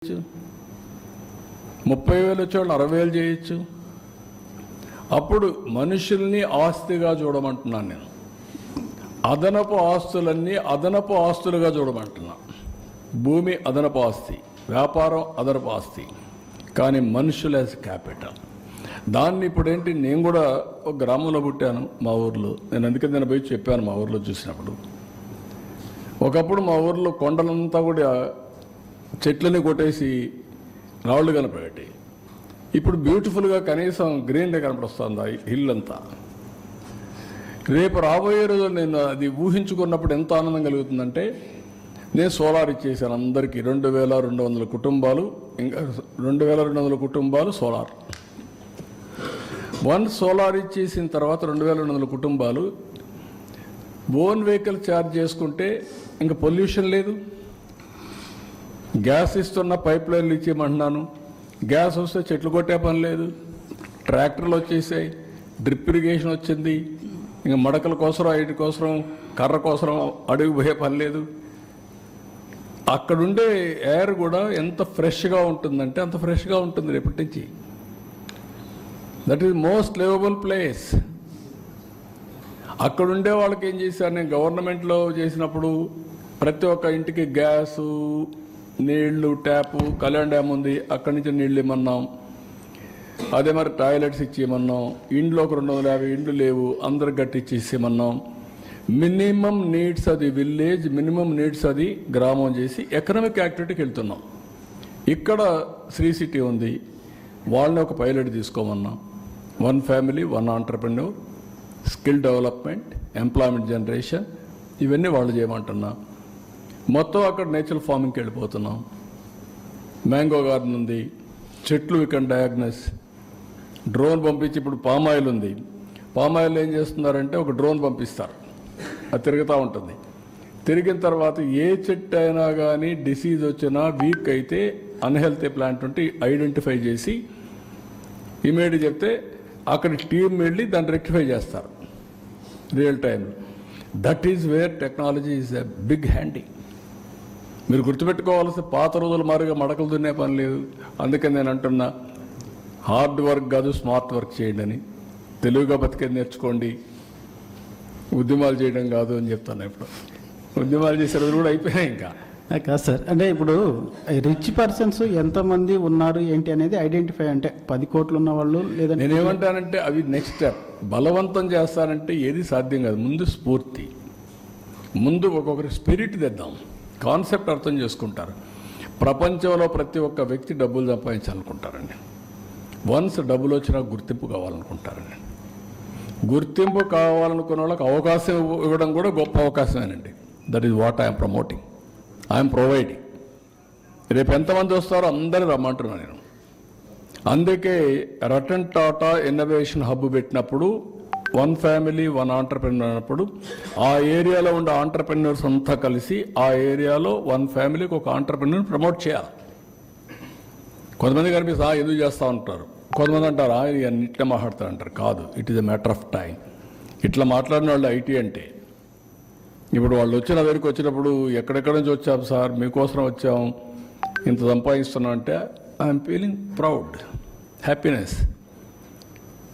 30,000 వచ్చేవాళ్ళు 60,000 చేయొచ్చు. అప్పుడు మనుషుల్ని ఆస్తిగా చూడమంటున్నాను నేను. అదనపు ఆస్తులన్నీ అదనపు ఆస్తులుగా చూడమంటున్నా. భూమి అదనపు ఆస్తి, వ్యాపారం అదనపు ఆస్తి, కానీ మనుషులు యాజ్ క్యాపిటల్. దాన్ని ఇప్పుడేంటి, నేను కూడా ఒక గ్రామంలో పుట్టాను మా ఊర్లో. నేను అందుకని నేను పోయి చెప్పాను మా ఊర్లో చూసినప్పుడు. ఒకప్పుడు మా ఊర్లో కొండలంతా కూడా చెట్లని కొట్టేసి రాళ్ళు కనపడేటి. ఇప్పుడు బ్యూటిఫుల్గా కనీసం గ్రీన్గా కనపడుస్తుంది హిల్ అంతా. రేపు రాబోయే రోజు నేను అది ఊహించుకున్నప్పుడు ఎంత ఆనందం కలుగుతుందంటే, నేను సోలార్ ఇచ్చేసాను అందరికీ. 2,200 కుటుంబాలు, ఇంకా 2,200 కుటుంబాలు సోలార్. వన్ సోలార్ ఇచ్చేసిన తర్వాత 2,200 కుటుంబాలు ఓన్ వెహికల్ ఛార్జ్ చేసుకుంటే ఇంకా పొల్యూషన్ లేదు. గ్యాస్ ఇస్తున్న పైప్ లైన్లు ఇచ్చేయమంటున్నాను. గ్యాస్ వస్తే చెట్లు కొట్టే పని లేదు, ట్రాక్టర్లు వచ్చేసాయి, డ్రిప్ ఇరిగేషన్ వచ్చింది. ఇంకా మడకల కోసం, ఐటి కోసం, కర్ర కోసం అడుగు పోయే పని లేదు. అక్కడుండే ఎయిర్ కూడా ఎంత ఫ్రెష్గా ఉంటుందంటే అంత ఫ్రెష్గా ఉంటుంది రేపటి నుంచి. That is most liveable place. అక్కడుండే వాళ్ళకి ఏం చేశాను నేను గవర్నమెంట్లో చేసినప్పుడు, ప్రతి ఒక్క ఇంటికి గ్యాసు, నీళ్లు, ట్యాపు, కళ్యాణ్ డ్యామ్ ఉంది, అక్కడి నుంచి నీళ్ళు ఇమ్మన్నాం. అదే మరి టాయిలెట్స్ ఇచ్చేయమన్నాం. ఇండ్లో ఒక 250 ఇండ్లు లేవు, అందరికి గట్టిచ్చేసేయమన్నాం. మినిమం నీడ్స్ అది విలేజ్, మినిమం నీడ్స్ అది గ్రామం చేసి ఎకనామిక్ యాక్టివిటీకి వెళ్తున్నాం. ఇక్కడ శ్రీ సిటీ ఉంది, వాళ్ళని ఒక పైలట్ తీసుకోమన్నాం. 1 family 1 entrepreneur, skill development, employment generation, ఇవన్నీ వాళ్ళు చేయమంటున్నా. మొత్తం అక్కడ నేచురల్ ఫార్మింగ్కి వెళ్ళిపోతున్నాం. మ్యాంగో గార్డెన్ ఉంది, చెట్లు ఇక్కడ డయాగ్నస్, డ్రోన్ పంపించి, ఇప్పుడు పామాయిల్ ఉంది. పామాయిల్ ఏం చేస్తున్నారంటే ఒక డ్రోన్ పంపిస్తారు, అది తిరుగుతూ ఉంటుంది. తిరిగిన తర్వాత ఏ చెట్టు అయినా కానీ డిసీజ్ వచ్చినా, వీక్ అయితే, అన్హెల్తీ ప్లాంట్ ఉంటే ఐడెంటిఫై చేసి ఇమీడియట్ చెప్తే అక్కడ టీం వెళ్ళి దాన్ని రెక్టిఫై చేస్తారు రియల్ టైంలో. That is where technology is a big handy. మీరు గుర్తుపెట్టుకోవాల్సిన, పాత రోజుల మారిగా మడకలు దున్నే పని లేదు. అందుకని నేను అంటున్నా, హార్డ్ వర్క్ కాదు స్మార్ట్ వర్క్ చేయండి అని. తెలుగుగా బతికేది నేర్చుకోండి, ఉద్యమాలు చేయడం కాదు అని చెప్తాను. ఇప్పుడు ఉద్యమాలు చేసే రోజులు కూడా అయిపోయినాయి. ఇంకా కాదు సార్, అంటే ఇప్పుడు రిచ్ పర్సన్స్ ఎంతమంది ఉన్నారు ఏంటి అనేది ఐడెంటిఫై, అంటే 10 కోట్లు ఉన్న వాళ్ళు, లేదా నేనేమంటానంటే అవి నెక్స్ట్ స్టెప్. బలవంతం చేస్తానంటే ఏది సాధ్యం కాదు. ముందు స్ఫూర్తి, ముందు ఒక్కొక్కరి స్పిరిట్ తెద్దాం, కాన్సెప్ట్ అర్థం చేసుకుంటారు. ప్రపంచంలో ప్రతి ఒక్క వ్యక్తి డబ్బులు సంపాదించాలనుకుంటారండి. వన్స్ డబ్బులు వచ్చినా గుర్తింపు కావాలనుకుంటారండి. గుర్తింపు కావాలనుకున్న వాళ్ళకి అవకాశం ఇవ్వడం కూడా గొప్ప అవకాశమేనండి. That is what I'm promoting, I'm providing. రేపు ఎంతమంది వస్తారో అందరూ రమ్మంటున్నాను నేను. అందుకే రతన్ టాటా ఇన్నోవేషన్ హబ్ పెట్టినప్పుడు 1 ఫ్యామిలీ 1 ఆంటర్ప్రెన్యూర్ అన్నప్పుడు ఆ ఏరియాలో ఉండే ఆంటర్ప్రెన్యూర్స్ అంతా కలిసి ఆ ఏరియాలో 1 ఫ్యామిలీకి ఒక ఆంటర్ప్రెన్యూర్ ప్రమోట్ చేయాలి. కొంతమంది కనిపిస్తే ఎందుకు చేస్తూ ఉంటారు, కొంతమంది అంటారు ఇట్లా మాట్లాడతారు అంటారు. కాదు, it is a matter of time. ఇట్లా మాట్లాడిన వాళ్ళు ఐటీ అంటే, ఇప్పుడు వాళ్ళు వచ్చిన దగ్గరికి వచ్చినప్పుడు ఎక్కడెక్కడి నుంచి వచ్చాం సార్, మీకోసం వచ్చాం, ఇంత సంపాదిస్తున్నాం అంటే ఐఎమ్ ఫీలింగ్ ప్రౌడ్, హ్యాపీనెస్.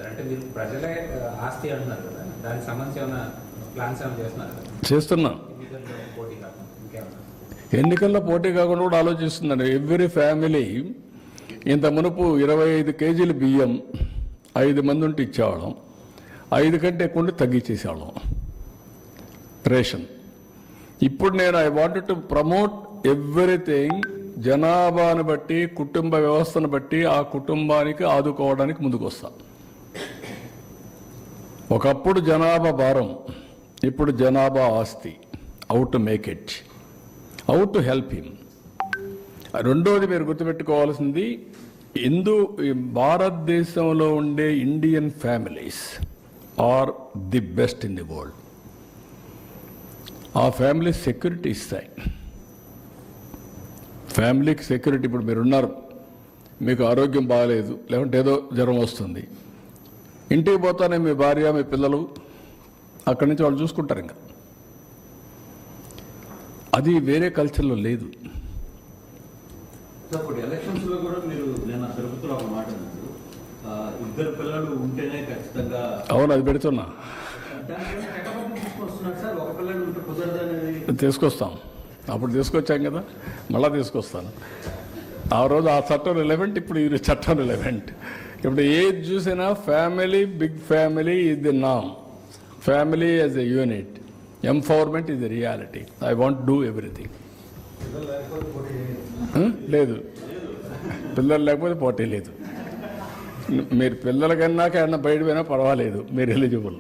అంటే మీరు ప్రజలే ఆస్తి అంటున్నారు కదా, దానికి సంబంధించి ఏమైనా ప్లాన్స్ ఏమైనా చేస్తున్నారు? చేస్తున్నా. ఎన్నికల్లో పోటీ కాకుండా కూడా ఆలోచిస్తున్నాను. ఎవ్రీ ఫ్యామిలీ ఇంత మునుపు 25 కేజీలు బియ్యం 5 మంది ఉంటే ఇచ్చేవాళ్ళం, 5 కంటే ఎక్కువ తగ్గించేసేవాళ్ళం రేషన్. ఇప్పుడు నేను I wanted to promote everything. జనాభాను బట్టి, కుటుంబ వ్యవస్థను బట్టి ఆ కుటుంబానికి ఆదుకోవడానికి ముందుకు వస్తాను. ఒకప్పుడు జనాభా భారం, ఇప్పుడు జనాభా ఆస్తి. How to make it, how to help him. రెండోది మీరు గుర్తుపెట్టుకోవాల్సింది, భారతదేశంలో ఉండే Indian families are the best in the world. ఆ ఫ్యామిలీస్ సెక్యూరిటీ ఇస్తాయి. ఫ్యామిలీకి సెక్యూరిటీ. ఇప్పుడు మీరున్నారు, మీకు ఆరోగ్యం బాగాలేదు, లేకుంటే ఏదో జ్వరం వస్తుంది, ఇంటికి పోతానే మీ భార్య, మీ పిల్లలు అక్కడి నుంచి వాళ్ళు చూసుకుంటారు. ఇంకా అది వేరే కల్చర్లో లేదు. ఇప్పుడు ఎలక్షన్స్ లో కూడా మీరు నేను తిరుపతిలో ఒక మాట అన్నారు, ఇద్దరు పిల్లలు ఉంటేనే ఖచ్చితంగా అవును, అది పెడుతున్నా, దానిపైన చట్టబద్ధం తీసుకొస్తున్నారు సార్. ఒక పిల్లలు ఉంటే కుదరదు అనేది తీసుకొస్తాం. అప్పుడు తీసుకొచ్చాం కదా, మళ్ళా తీసుకొస్తాను. ఆ రోజు ఆ చట్టం రిలవెంట్, ఇప్పుడు ఈ చట్టం రిలవెంట్. ఇప్పుడు ఏది చూసినా family, big family is the నామ్, family as a unit, empowerment is the reality. I want do everything. లేదు, పిల్లలు లేకపోతే పోటీ లేదు. మీరు పిల్లల కన్నాక ఏమన్నా బయట పోయినా పర్వాలేదు, మీరు ఎలిజిబుల్.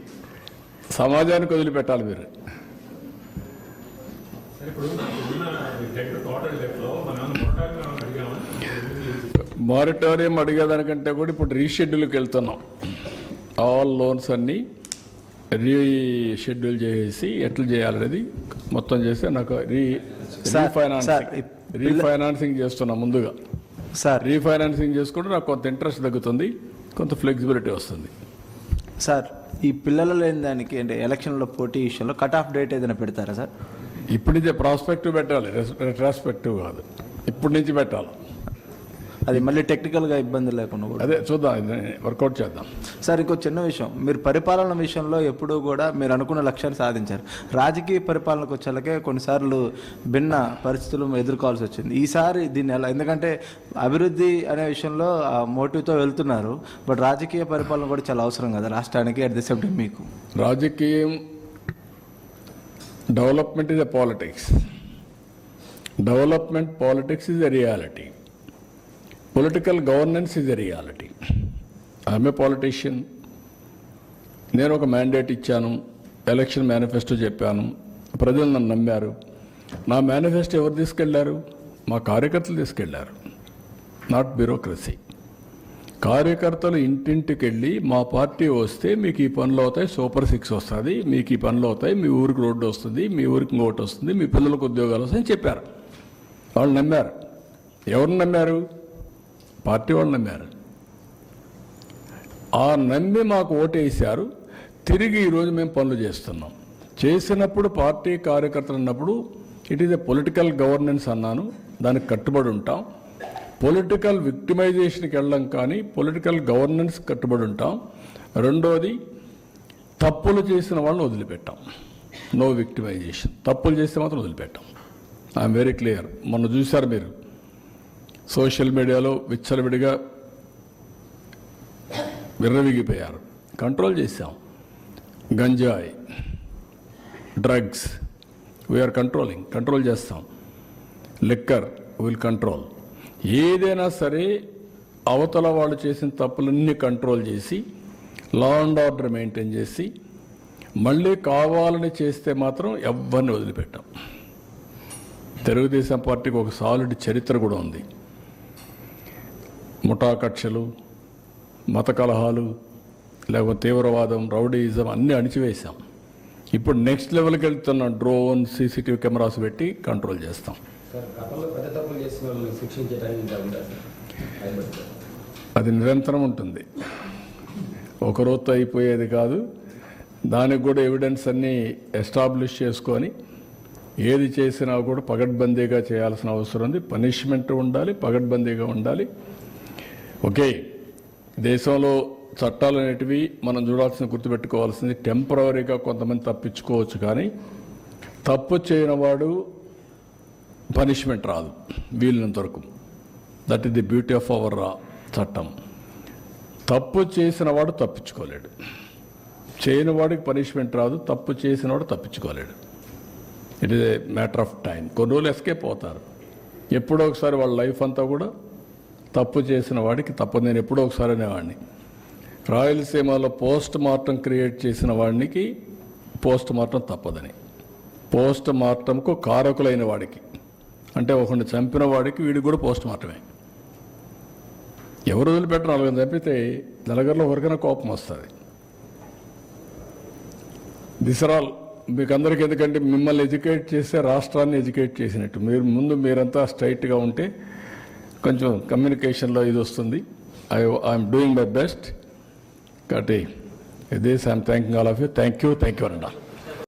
సమాజానికి వదిలిపెట్టాలి మీరు. మారిటోరియం అడిగేదానికంటే కూడా ఇప్పుడు రీషెడ్యూల్కి వెళ్తున్నాం. ఆల్ లోన్స్ అన్నీ రీషెడ్యూల్ చేసి ఎట్లా చేయాలనేది మొత్తం చేస్తే నాకు రీఫైనాన్సింగ్ చేస్తున్నా ముందుగా. సార్ రీఫైనాన్సింగ్ చేసుకుంటే నాకు కొంత ఇంట్రెస్ట్ తగ్గుతుంది, కొంత ఫ్లెక్సిబిలిటీ వస్తుంది. సార్, ఈ పిల్లలు లేని దానికి అంటే ఎలక్షన్లో పోటీ విషయంలో కట్ ఆఫ్ డేట్ ఏదైనా పెడతారా సార్? ఇప్పటి నుంచే ప్రాస్పెక్టివ్ పెట్టాలి, రెట్రాస్పెక్టివ్ కాదు, ఇప్పటి నుంచి పెట్టాలి. అది మళ్ళీ టెక్నికల్గా ఇబ్బంది లేకుండా కూడా. అదే చూద్దాం, వర్కౌట్ చేద్దాం. సార్, ఇంకో చిన్న విషయం, మీరు పరిపాలన విషయంలో ఎప్పుడూ కూడా మీరు అనుకున్న లక్ష్యాన్ని సాధించారు. రాజకీయ పరిపాలనకు వచ్చేలాగే కొన్నిసార్లు భిన్న పరిస్థితులు ఎదుర్కోవాల్సి వచ్చింది. ఈసారి దీన్ని ఎలా, ఎందుకంటే అభివృద్ధి అనే విషయంలో మోటివ్తో వెళ్తున్నారు, బట్ రాజకీయ పరిపాలన కూడా చాలా అవసరం కదా రాష్ట్రానికి, అట్ ది సేమ్ టైం మీకు. రాజకీయం, development is a politics, development politics is a reality, political governance is a reality. I'm a politician. నేను ఒక మ్యాండేట్ ఇచ్చాను, ఎలక్షన్ మేనిఫెస్టో చెప్పాను, ప్రజలు నన్ను నమ్మారు. నా మేనిఫెస్టో ఎవరు తీసుకెళ్లారు? మా కార్యకర్తలు తీసుకెళ్లారు, నాట్ బ్యూరోక్రసీ. కార్యకర్తలు ఇంటింటికి వెళ్ళి మా పార్టీ వస్తే మీకు ఈ పనులు అవుతాయి, సూపర్ 6 వస్తుంది, మీకు ఈ పనులు అవుతాయి, మీ ఊరికి రోడ్డు వస్తుంది, మీ ఊరికి ఇంకోటి వస్తుంది, మీ పిల్లలకు ఉద్యోగాలు వస్తాయని చెప్పారు. వాళ్ళు నమ్మారు. ఎవరు నమ్మారు? పార్టీ వాళ్ళు నమ్మారు. ఆ నమ్మి మాకు ఓటేశారు. తిరిగి ఈరోజు మేము పనులు చేస్తున్నాం. చేసినప్పుడు పార్టీ కార్యకర్తలు అన్నప్పుడు it is a political governance అన్నాను, దానికి కట్టుబడి ఉంటాం. పొలిటికల్ విక్టిమైజేషన్కి వెళ్ళడం కానీ పొలిటికల్ గవర్నెన్స్ కట్టుబడి ఉంటాం. రెండోది, తప్పులు చేసిన వాళ్ళని వదిలిపెట్టాం, నో విక్టిమైజేషన్. తప్పులు చేస్తే మాత్రం వదిలిపెట్టాం. I'm very clear. మొన్న చూశారు మీరు సోషల్ మీడియాలో విచ్చలవిడిగా విర్రవిగిపోయారు. కంట్రోల్ చేశాం. గంజాయి, డ్రగ్స్ వీఆర్ కంట్రోల్ చేస్తాం. Liquor will control. ఏదైనా సరే అవతల వాళ్ళు చేసిన తప్పులన్నీ కంట్రోల్ చేసి లా అండ్ ఆర్డర్ మెయింటైన్ చేసి మళ్ళీ కావాలని చేస్తే మాత్రం ఎవ్వరిని వదిలిపెట్టాం. తెలుగుదేశం పార్టీకి ఒక సాలిడ్ చరిత్ర కూడా ఉంది. ముఠా కక్షలు, మత కలహాలు, లేకపోతే తీవ్రవాదం, రౌడీయిజం అన్నీ అణిచివేశాం. ఇప్పుడు నెక్స్ట్ లెవెల్కి వెళ్తున్న డ్రోన్, సీసీటీవీ కెమెరాస్ పెట్టి కంట్రోల్ చేస్తాం. అది నిరంతరం ఉంటుంది, ఒకరోజుతో అయిపోయేది కాదు. దానికి కూడా ఎవిడెన్స్ అన్నీ ఎస్టాబ్లిష్ చేసుకొని ఏది చేసినా కూడా పగడ్బందీగా చేయాల్సిన అవసరం ఉంది. పనిష్మెంట్ ఉండాలి, పగడ్బందీగా ఉండాలి. ఓకే, దేశంలో చట్టాలు అనేటివి మనం చూడాల్సిన, గుర్తుపెట్టుకోవాల్సింది, టెంపరవరీగా కొంతమంది తప్పించుకోవచ్చు, కానీ తప్పు చేయని వాడు పనిష్మెంట్ రాదు వీళ్ళంత వరకు. That is the beauty of our చట్టం. తప్పు చేసిన వాడు తప్పించుకోలేడు, చేయని వాడికి పనిష్మెంట్ రాదు, తప్పు చేసిన వాడు తప్పించుకోలేడు. It is a matter of time. కొన్ని రోజులు ఎస్కేప్ అవుతారు. ఎప్పుడో ఒకసారి వాళ్ళ లైఫ్ అంతా కూడా తప్పు చేసిన వాడికి తప్పదు. నేను ఎప్పుడో ఒకసారి అనేవాడిని, రాయలసీమలో పోస్ట్ మార్టం క్రియేట్ చేసిన వాడికి పోస్ట్ మార్టం తప్పదని. పోస్ట్ మార్టంకు కారకులైన వాడికి, అంటే ఒకరిని చంపిన వాడికి వీడికి కూడా పోస్ట్ మార్టమే. ఎవరు వదిలిపెట్టరు, వాళ్ళని చంపితే నలుగురిలో ఎవరికైనా కోపం వస్తుంది. దిస్ ఆర్ ఆల్ మీకు అందరికీ. ఎందుకంటే మిమ్మల్ని ఎడ్యుకేట్ చేస్తే రాష్ట్రాన్ని ఎడ్యుకేట్ చేసినట్టు. మీరంతా స్ట్రైట్గా ఉంటే కొంచెం కమ్యూనికేషన్లో ఇది వస్తుంది. I'm doing my best. కాబట్టి this I'm thanking all of you. Thank you అండి.